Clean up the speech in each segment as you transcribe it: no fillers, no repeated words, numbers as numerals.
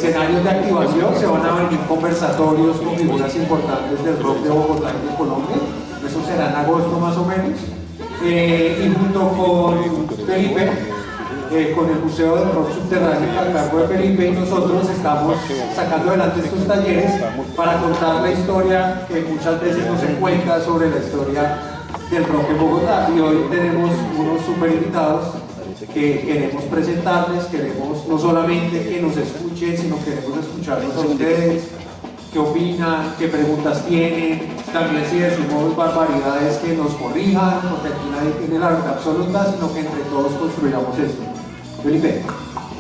escenarios de activación, se van a venir conversatorios con figuras importantes del rock de Bogotá y de Colombia, eso será en agosto más o menos, y junto con Felipe, con el Museo del Rock Subterráneo a cargo de Felipe y nosotros estamos sacando adelante estos talleres para contar la historia que muchas veces no se cuenta sobre la historia del rock en Bogotá, y hoy tenemos unos super invitados que queremos presentarles, queremos no solamente que nos escuchen, sino queremos escucharlos a ustedes, qué opinan, qué preguntas tienen, también si decimos barbaridades que nos corrijan, porque aquí nadie tiene la verdad absoluta, sino que entre todos construyamos esto. Felipe.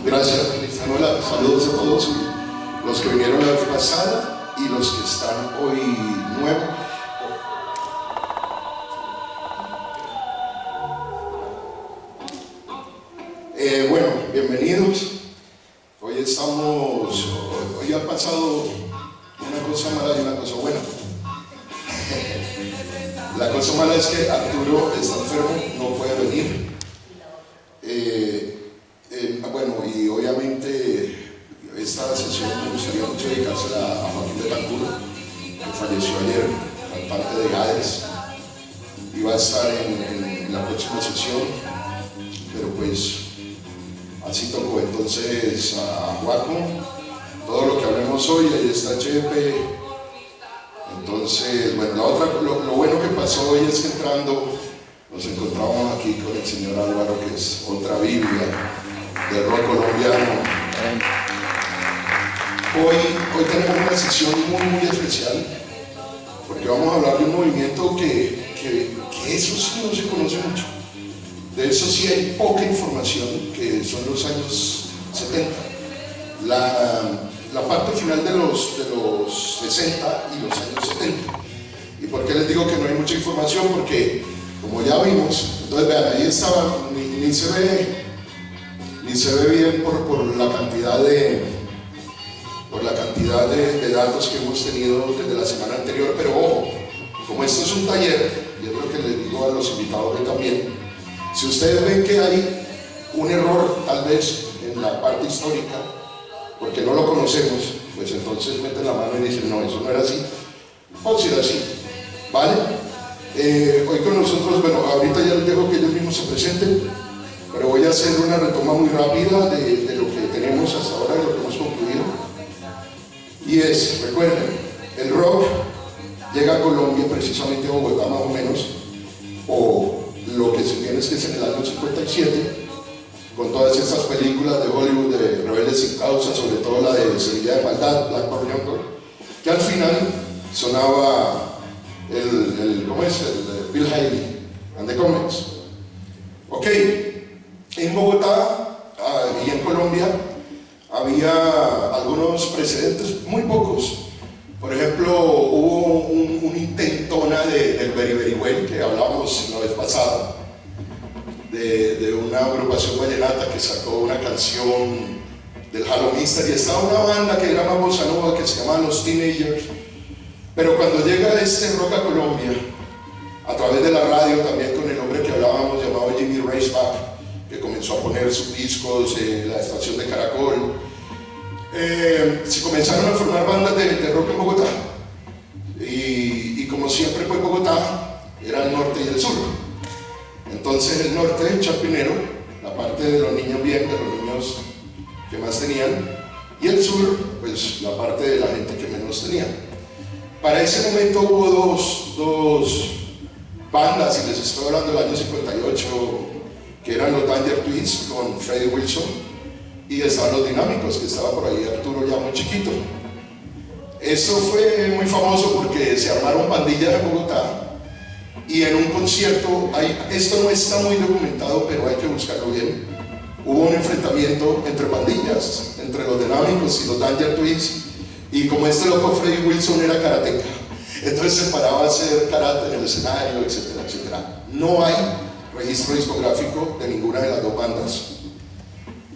Gracias, Cristian. Hola, saludos a todos los que vinieron la vez pasada y los que están hoy nuevos. Bueno, bienvenidos. Hoy ha pasado una cosa mala y una cosa buena. La cosa mala es que Arturo está enfermo, no puede venir. Bueno, y obviamente esta sesión me gustaría mucho dedicársela a Joaquín Betancur, que falleció ayer, cantante de Gades. Iba a estar en la próxima sesión, pero pues así tocó. Entonces a Joaco, todo lo que hablemos hoy, ahí está Chepe. Entonces, bueno, lo bueno que pasó hoy es que entrando nos encontramos aquí con el señor Álvaro, que es otra Biblia del rock colombiano. Hoy tenemos una sesión muy especial, porque vamos a hablar de un movimiento que eso sí no se conoce mucho. De eso sí hay poca información, que son los años 70. La parte final de los 60 y los años 70. ¿Y por qué les digo que no hay mucha información? Porque, como ya vimos, entonces vean, ahí estaba, ni se ve bien por la cantidad de datos que hemos tenido desde la semana anterior, pero ojo, como esto es un taller, y es lo que les digo a los invitados hoy también, si ustedes ven que hay un error tal vez en la parte histórica, porque no lo conocemos, pues entonces meten la mano y dicen, no, eso no era así, puede ser así, ¿vale? Hoy con nosotros, bueno, ahorita ya les dejo que ellos mismos se presenten, pero voy a hacer una retoma muy rápida de lo que tenemos hasta ahora, de lo que hemos concluido. Y recuerden, el rock llega a Colombia, precisamente a Bogotá más o menos, o lo que se tiene es que es en el año 57, con todas esas películas de Hollywood de Rebeldes sin Causa, sobre todo la de Sevilla de Maldad, Black Barrier, que al final sonaba el Bill Haley and the Comets. Ok, en Bogotá y en Colombia había algunos precedentes, muy pocos. Por ejemplo, hubo un intentona del Very Very Well, que hablábamos la vez pasada, de una agrupación vallenata que sacó una canción del Halo Mister, y estaba una banda que era más bossa nova, que se llamaba Los Teenagers. Pero cuando llega este rock a Colombia, a través de la radio, también con el hombre que hablábamos llamado Jimmy Raceback, que comenzó a poner sus discos en la estación de Caracol, se comenzaron a formar bandas de rock en Bogotá. Y como siempre, pues Bogotá era el norte y el sur. Entonces el norte, Chapinero, la parte de los niños bien, de los niños que más tenían, y el sur, pues la parte de la gente que menos tenía. Para ese momento hubo dos bandas, y les estoy hablando del año 58, que eran los Danger Twins con Freddie Wilson, y estaban los Dinámicos, que estaba por ahí Arturo ya muy chiquito. Eso fue muy famoso porque se armaron pandillas en Bogotá, y en un concierto, esto no está muy documentado, pero hay que buscarlo bien, hubo un enfrentamiento entre pandillas, entre los Dinámicos y los Danger Twins, y como este loco Freddie Wilson era karateca, entonces se paraba a hacer karate en el escenario, etcétera, etcétera. No hay registro discográfico de ninguna de las dos bandas,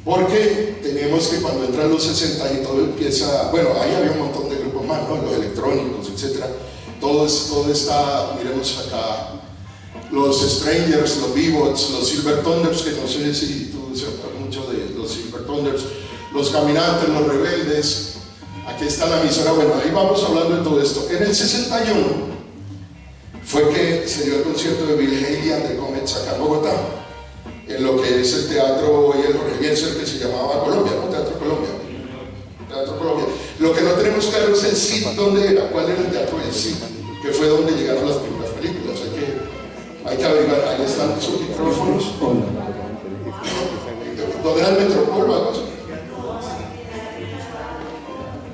porque tenemos que cuando entran los 60 y todo empieza, bueno, ahí había un montón de grupos más, ¿no? Los electrónicos, etcétera. Todo está, miremos acá, los Strangers, los Beebots, los Silver Thunders, que no sé si tú sepas mucho de los Silver Thunders, Los Caminantes, Los Rebeldes, aquí está la emisora. Bueno, ahí vamos hablando de todo esto. En el 61 fue que se dio el concierto de Bill Haley and the Comets acá en Bogotá, en lo que es el teatro y el Jorge Bielser, que se llamaba Colombia, ¿no? Teatro Colombia. Teatro Colombia. Lo que no tenemos claro es el CID, ¿dónde era? ¿Cuál era el teatro del CID? Que fue donde llegaron las primeras películas. Hay que averiguar, ahí están sus micrófonos. ¿Dónde era el Metropol o algo así?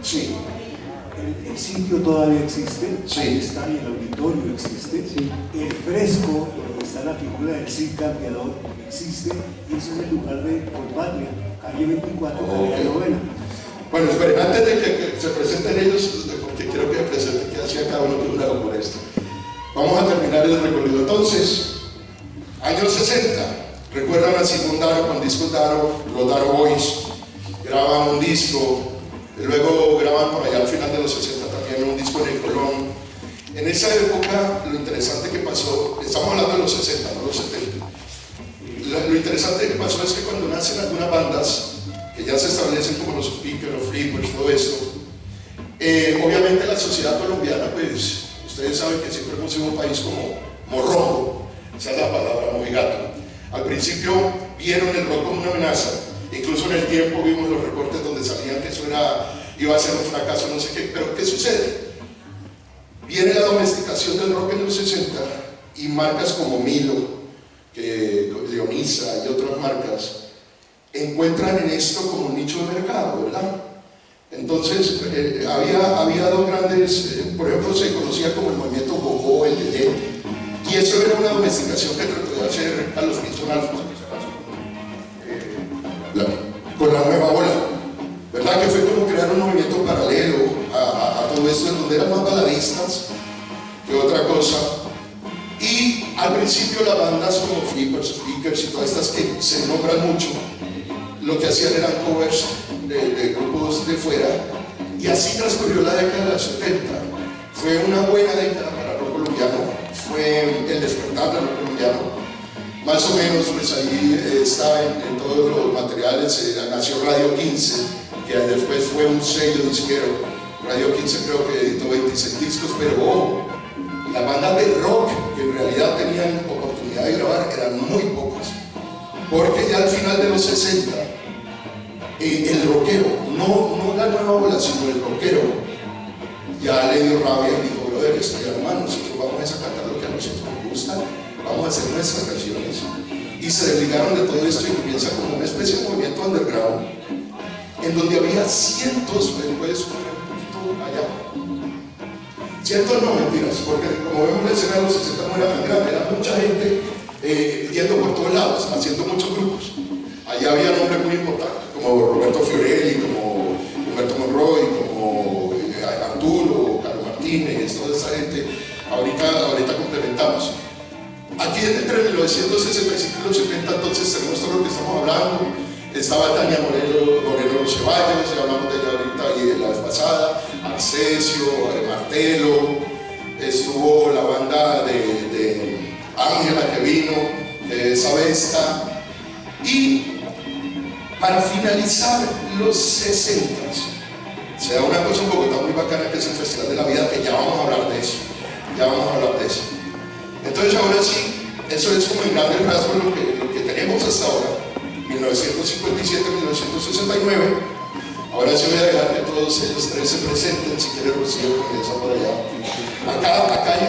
Sí. El sitio todavía existe, Sí. ahí está, y el auditorio existe, sí. El fresco donde está la figura del Cid Campeador existe, y ese es el lugar de Colpatria, calle 24, calle Novena. Bueno, esperen, antes de que se presenten ellos, porque quiero que presenten qué hacía cada uno de un lado por esto. Vamos a terminar el recorrido. Entonces, años 60, recuerdan a Simón Daro con discos Daro, los Daro Boys, graban un disco, luego graban por allá al final de los 60 también un disco en el Colón. En esa época, lo interesante que pasó, estamos hablando de los 60, no los 70. Lo interesante que pasó es que cuando nacen algunas bandas, que ya se establecen como los Speakers, los Flippers, todo esto, obviamente la sociedad colombiana, pues, ustedes saben que siempre hemos sido un país como morrongo, esa es la palabra, muy gato. Al principio vieron el rock como una amenaza, incluso en el tiempo vimos los recortes donde salían que eso iba a ser un fracaso, no sé qué, pero ¿qué sucede? Viene la domesticación del rock en los 60 y marcas como Milo, Leonisa y otras marcas encuentran en esto como un nicho de mercado, ¿verdad? Entonces, había dos grandes, por ejemplo, se conocía como el movimiento Gogó, el Yeye, y eso era una domesticación que trató de hacer Carlos Nilsson Alfa con la nueva ola, ¿verdad? Que fue como crear un movimiento paralelo a todo esto, en donde eran más baladistas que otra cosa. Y al principio las bandas como Flippers, Speakers y todas estas que se nombran mucho, lo que hacían eran covers de grupos de fuera, y así transcurrió la década de los 70. Fue una buena década para el rock colombiano, fue el despertar del rock colombiano. Más o menos, pues ahí está en todos los materiales, nació Radio 15, que después fue un sello disquero. Radio 15 creo que editó 26 discos, pero ojo, las bandas de rock que en realidad tenían oportunidad de grabar eran muy pocas, porque ya al final de los 60 el rockero, no la nueva ola, sino el rockero ya le dio rabia y dijo: brother, esto ya no más, nosotros vamos a cantar lo que a nosotros nos gusta, vamos a hacer nuestras canciones, y se desligaron de todo esto y comienza como una especie de movimiento underground en donde había cientos, puedes poner un poquito allá, cientos, no mentiras, porque como vemos la escena de los 60 no era tan grande, era mucha gente yendo por todos lados, haciendo muchos grupos. Allá había nombres muy importantes como Roberto Fiorelli, como Humberto Monroy, como Arturo, Carlos Martínez, toda esa gente. Ahorita complementamos. Aquí entre 1965 y los 70 entonces tenemos todo lo que estamos hablando. Estaba Tania Moreno Ceballos, hablamos de ella ahorita y la vez pasada, Arcesio, Martelo, estuvo la banda de Ángela que vino, de Sabesta, y para finalizar los 60 se da una cosa en Bogotá muy bacana, que es el Festival de la Vida, que ya vamos a hablar de eso, Entonces ahora sí, eso es como en grandes rasgos lo que tenemos hasta ahora, 1957-1969. Ahora sí voy a dejar que todos ellos tres se presenten. Si quiere Rocío, comienza por allá. Acá hay